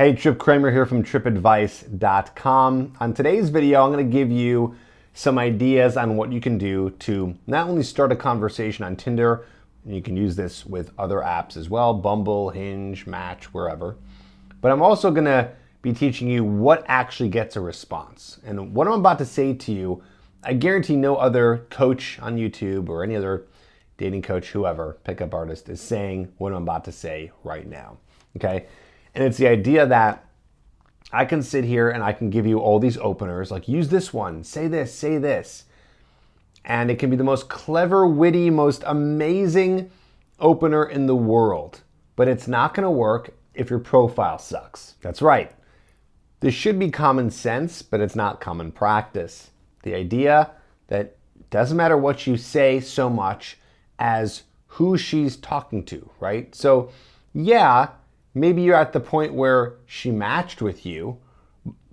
Hey, Tripp Kramer here from trippadvice.com. On today's video, I'm going to give you some ideas on what you can do to not only start a conversation on Tinder, and you can use this with other apps as well, Bumble, Hinge, Match, wherever, but I'm also going to be teaching you what actually gets a response. And what I'm about to say to you, I guarantee no other coach on YouTube or any other dating coach, whoever, pickup artist, is saying what I'm about to say right now, okay? And it's the idea that I can sit here and I can give you all these openers, like use this one, say this. And it can be the most clever, witty, most amazing opener in the world. But it's not gonna work if your profile sucks. That's right. This should be common sense, but it's not common practice. The idea that it doesn't matter what you say so much as who she's talking to, right? So yeah, maybe you're at the point where she matched with you,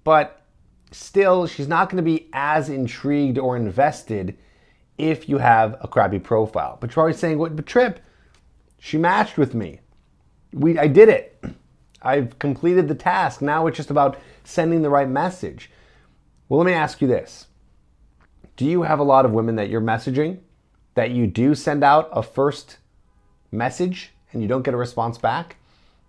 but still she's not going to be as intrigued or invested if you have a crappy profile. But you're always saying, "What? But Tripp, she matched with me. I did it. I've completed the task. Now it's just about sending the right message." Well, let me ask you this. Do you have a lot of women that you're messaging that you do send out a first message and you don't get a response back?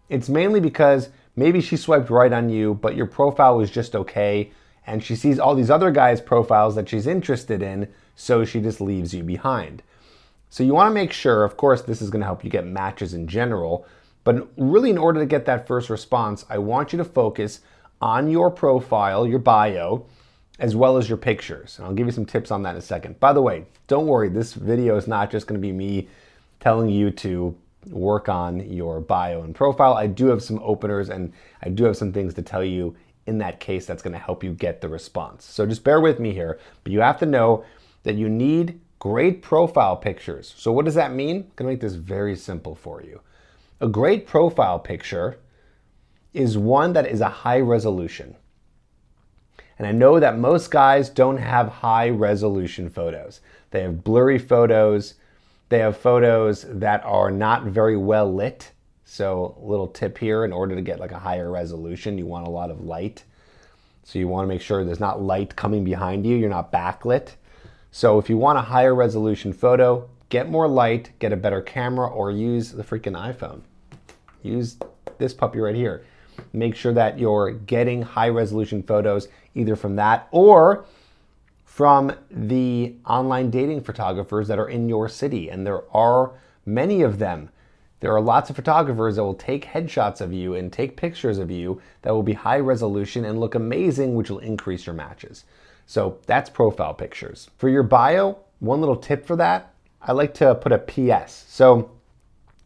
It's mainly because maybe she swiped right on you, but your profile was just okay, and she sees all these other guys' profiles that she's interested in, so she just leaves you behind. So you want to make sure, of course, this is going to help you get matches in general, but really in order to get that first response, I want you to focus on your profile, your bio, as well as your pictures. And I'll give you some tips on that in a second. By the way, don't worry, this video is not just going to be me telling you to work on your bio and profile. I do have some openers and I do have some things to tell you in that case that's going to help you get the response. So just bear with me here, but you have to know that you need great profile pictures. So what does that mean? I'm going to make this very simple for you. A great profile picture is one that is a high resolution. And I know that most guys don't have high resolution photos. They have blurry photos. They have photos that are not very well lit. So a little tip here, in order to get like a higher resolution, you want a lot of light. So you want to make sure there's not light coming behind you. You're not backlit. So if you want a higher resolution photo, get more light, get a better camera, or use the freaking iPhone. Use this puppy right here. Make sure that you're getting high resolution photos either from that or from the online dating photographers that are in your city. And there are many of them. There are lots of photographers that will take headshots of you and take pictures of you that will be high resolution and look amazing, which will increase your matches. So that's profile pictures. For your bio, one little tip for that, I like to put a PS. So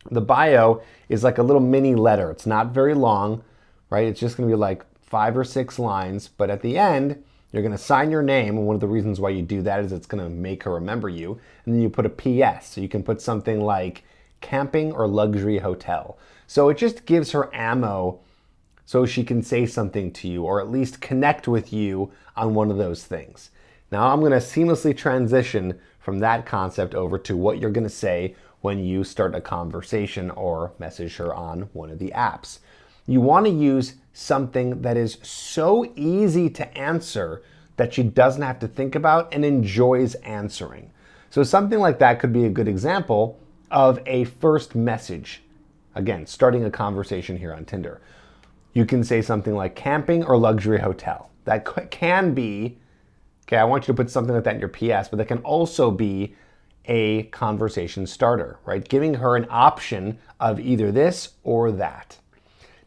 the bio is like a little mini letter. It's not very long, right? It's just gonna be like 5 or 6 lines, but at the end, you're going to sign your name, and one of the reasons why you do that is it's going to make her remember you, and then you put a PS. So you can put something like camping or luxury hotel. So it just gives her ammo so she can say something to you or at least connect with you on one of those things. Now I'm going to seamlessly transition from that concept over to what you're going to say when you start a conversation or message her on one of the apps. You want to use something that is so easy to answer that she doesn't have to think about and enjoys answering. So something like that could be a good example of a first message. Again, starting a conversation here on Tinder. You can say something like camping or luxury hotel. That can be, okay, I want you to put something like that in your PS, but that can also be a conversation starter, right? Giving her an option of either this or that.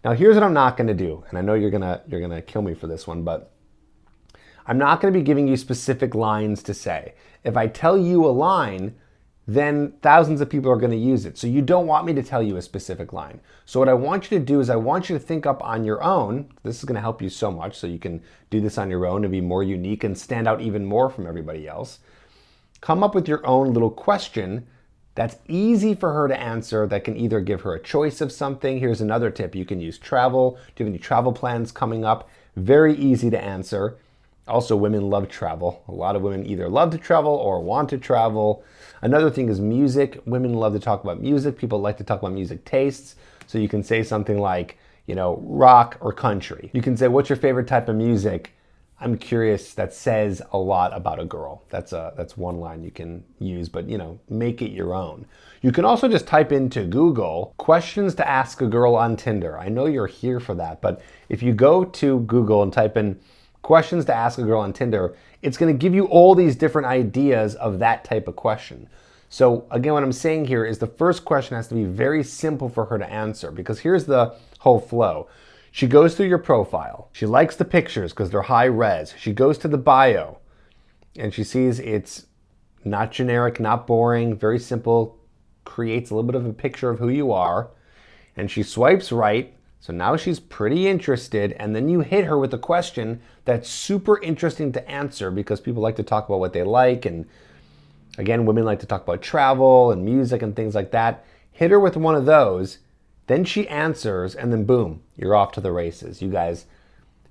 Now here's what I'm not going to do, and I know you're gonna kill me for this one, but I'm not going to be giving you specific lines to say. If I tell you a line, then thousands of people are going to use it. So you don't want me to tell you a specific line. So what I want you to do is I want you to think up on your own. This is going to help you so much, so you can do this on your own and be more unique and stand out even more from everybody else. Come up with your own little question that's easy for her to answer, that can either give her a choice of something. Here's another tip. You can use travel. Do you have any travel plans coming up? Very easy to answer. Also, women love travel. A lot of women either love to travel or want to travel. Another thing is music. Women love to talk about music. People like to talk about music tastes. So you can say something like, rock or country. You can say, what's your favorite type of music? I'm curious. That says a lot about a girl. That's one line you can use, but make it your own. You can also just type into Google questions to ask a girl on Tinder. I know you're here for that, but if you go to Google and type in questions to ask a girl on Tinder, it's going to give you all these different ideas of that type of question. So again, what I'm saying here is the first question has to be very simple for her to answer, because here's the whole flow. She goes through your profile. She likes the pictures because they're high res. She goes to the bio and she sees it's not generic, not boring, very simple, creates a little bit of a picture of who you are, and she swipes right. So now she's pretty interested, and then you hit her with a question that's super interesting to answer, because people like to talk about what they like, and again, women like to talk about travel and music and things like that. Hit her with one of those, then she answers, and then boom, you're off to the races. You guys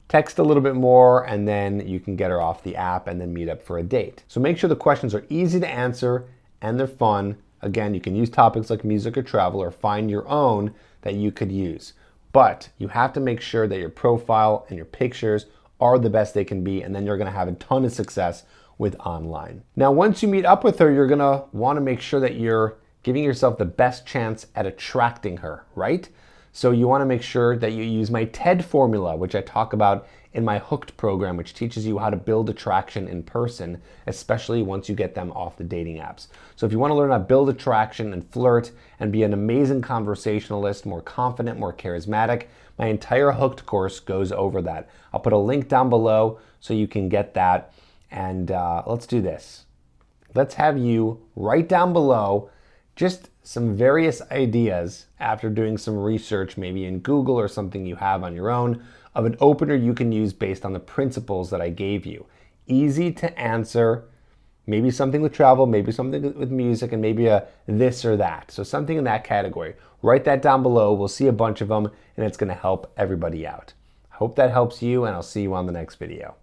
text a little bit more, and then you can get her off the app and then meet up for a date. So make sure the questions are easy to answer and they're fun. Again, you can use topics like music or travel, or find your own that you could use. But you have to make sure that your profile and your pictures are the best they can be, and then you're gonna have a ton of success with online. Now, once you meet up with her, you're gonna wanna make sure that you're giving yourself the best chance at attracting her, right? So you wanna make sure that you use my TED formula, which I talk about in my Hooked program, which teaches you how to build attraction in person, especially once you get them off the dating apps. So if you wanna learn how to build attraction and flirt and be an amazing conversationalist, more confident, more charismatic, my entire Hooked course goes over that. I'll put a link down below so you can get that. And let's do this. Let's have you write down below just some various ideas after doing some research, maybe in Google or something you have on your own, of an opener you can use based on the principles that I gave you. Easy to answer, maybe something with travel, maybe something with music, and maybe a this or that. So something in that category. Write that down below. We'll see a bunch of them, and it's gonna help everybody out. I hope that helps you, and I'll see you on the next video.